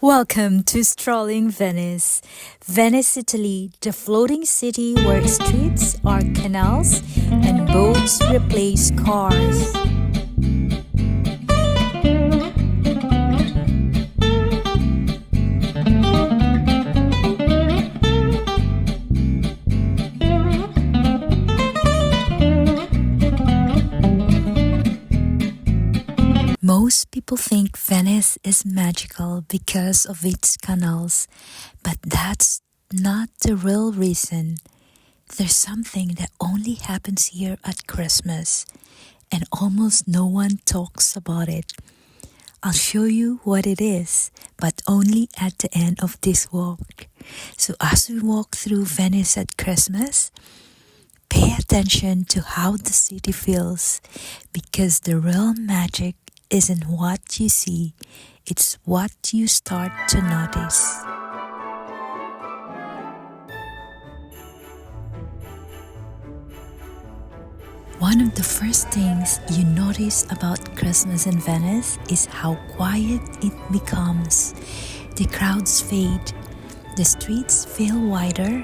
Welcome to Strolling Venice. Venice, Italy, the floating city where streets are canals and boats replace cars. Most people think Venice is magical because of its canals, but that's not the real reason. There's something that only happens here at Christmas, and almost no one talks about it. I'll show you what it is, but only at the end of this walk. So as we walk through Venice at Christmas, pay attention to how the city feels, because the real magic isn't what you see, it's what you start to notice. One of the first things you notice about Christmas in Venice is how quiet it becomes. The crowds fade, the streets feel wider,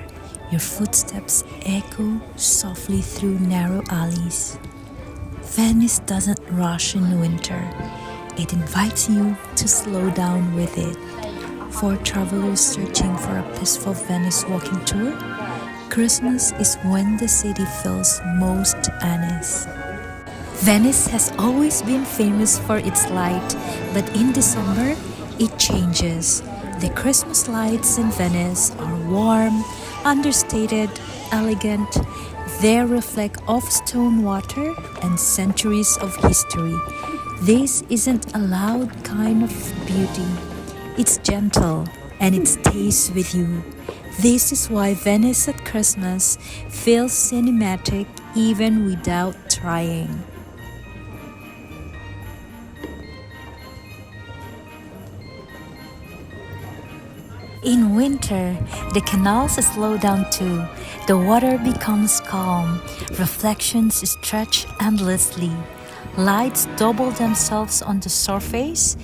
your footsteps echo softly through narrow alleys. Venice doesn't rush in winter. It invites you to slow down with it. For travelers searching for a peaceful Venice walking tour, Christmas is when the city feels most honest. Venice has always been famous for its light, but in December, it changes. The Christmas lights in Venice are warm, understated, elegant. They reflect off stone water and centuries of history. This isn't a loud kind of beauty. It's gentle and it stays with you. This is why Venice at Christmas feels cinematic even without trying. In winter, the canals slow down too. The water becomes calm, reflections stretch endlessly. Lights double themselves on the surface.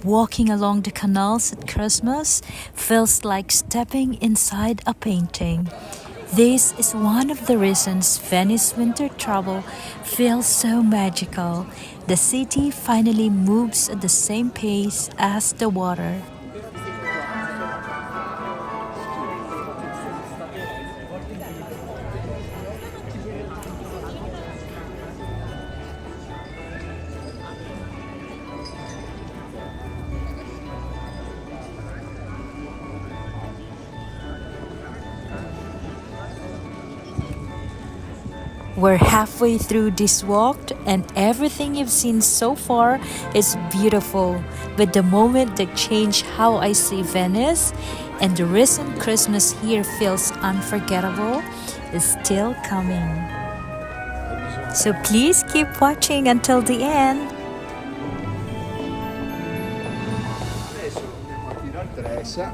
Walking along the canals at Christmas feels like stepping inside a painting. This is one of the reasons Venice winter travel feels so magical. The city finally moves at the same pace as the water. We're halfway through this walk, and everything you've seen so far is beautiful. But the moment that changed how I see Venice and the reason Christmas here feels unforgettable is still coming. So please keep watching until the end. Adesso andiamo a tirare Teresa.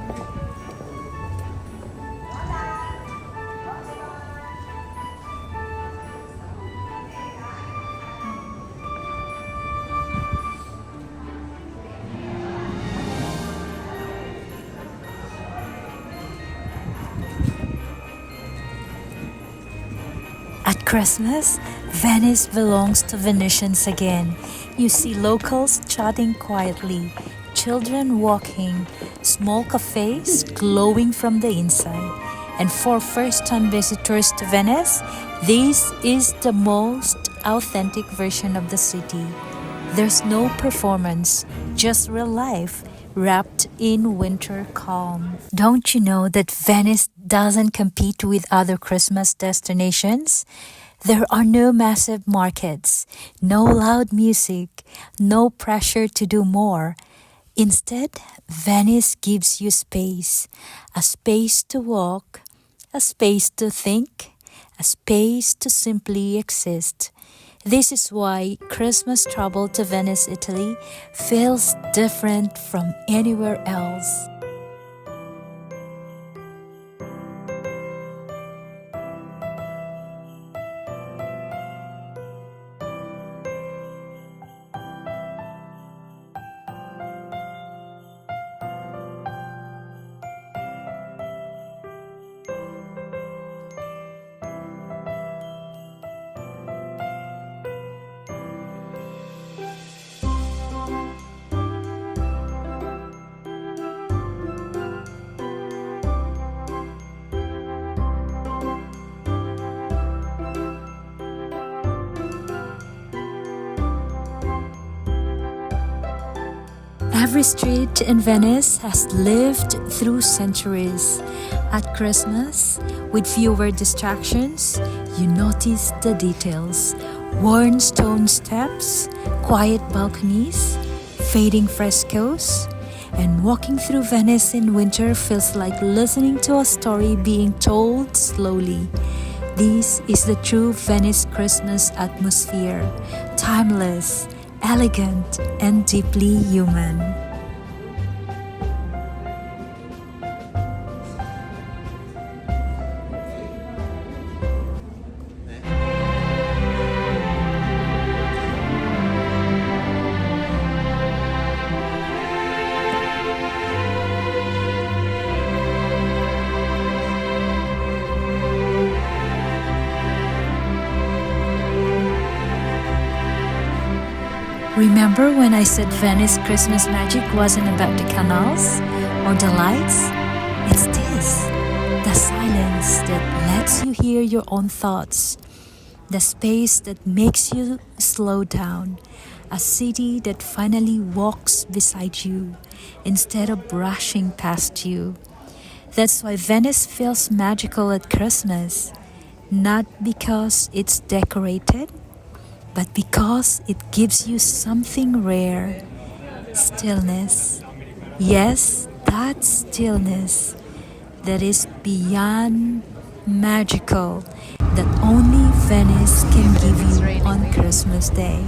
At Christmas, Venice belongs to Venetians again. You see locals chatting quietly, children walking, small cafes glowing from the inside. And for first-time visitors to Venice, this is the most authentic version of the city. There's no performance, just real life, wrapped in winter calm. Don't you know that Venice doesn't compete with other Christmas destinations? There are no massive markets, no loud music, no pressure to do more. Instead, Venice gives you space, a space to walk, a space to think, a space to simply exist. This is why Christmas travel to Venice, Italy feels different from anywhere else. Every street in Venice has lived through centuries. At Christmas, with fewer distractions, you notice the details. Worn stone steps, quiet balconies, fading frescoes, and walking through Venice in winter feels like listening to a story being told slowly. This is the true Venice Christmas atmosphere, timeless, elegant, and deeply human. Remember when I said Venice Christmas magic wasn't about the canals or the lights? It's this, the silence that lets you hear your own thoughts, the space that makes you slow down, a city that finally walks beside you instead of brushing past you. That's why Venice feels magical at Christmas, not because it's decorated, but because it gives you something rare, stillness. Yes, that stillness that is beyond magical, that only Venice can give you on Christmas Day.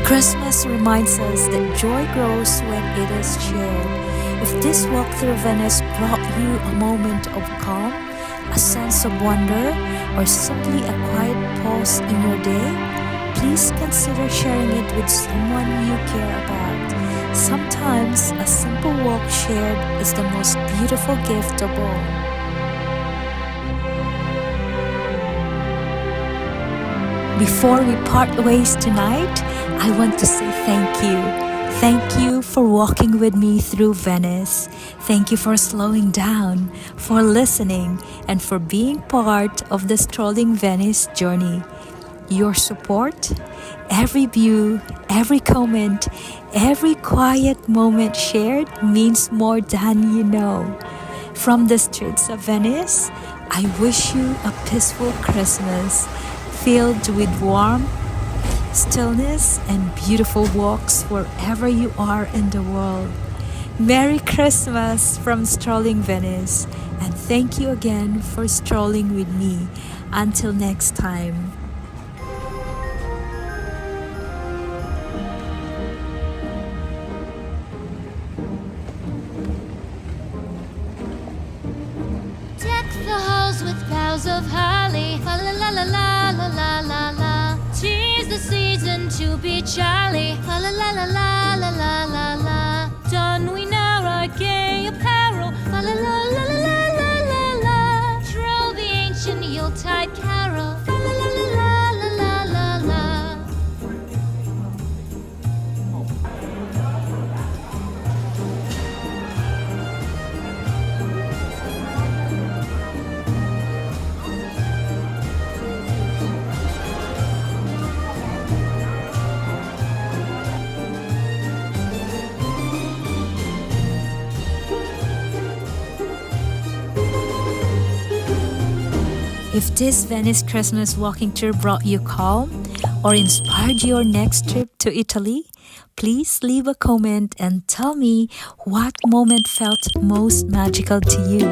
Christmas reminds us that joy grows when it is shared. If this walk through Venice brought you a moment of calm, a sense of wonder, or simply a quiet pause in your day, please consider sharing it with someone you care about. Sometimes a simple walk shared is the most beautiful gift of all. Before we part ways tonight, I want to say thank you. Thank you for walking with me through Venice. Thank you for slowing down, for listening, and for being part of the Strolling Venice journey. Your support, every view, every comment, every quiet moment shared means more than you know. From the streets of Venice, I wish you a peaceful Christmas, filled with warmth, stillness, and beautiful walks wherever you are in the world. Merry Christmas from Strolling Venice, and thank you again for strolling with me. Until next time. Deck the halls with boughs of holly, fa la la la la la la la la. 'Tis the season to be jolly, fa la la la la la la la la. Don we now our gay apparel, fa la la la la la la la la. Troll the ancient Yuletide carol, fa la la la la la la la la. If this Venice Christmas walking tour brought you calm or inspired your next trip to Italy, please leave a comment and tell me what moment felt most magical to you.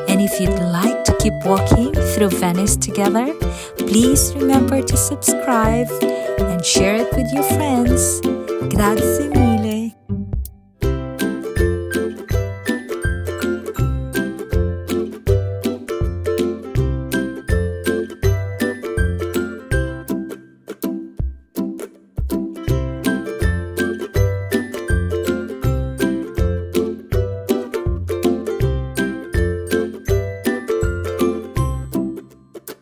And if you'd like to keep walking through Venice together, please remember to subscribe and share it with your friends. Grazie mille.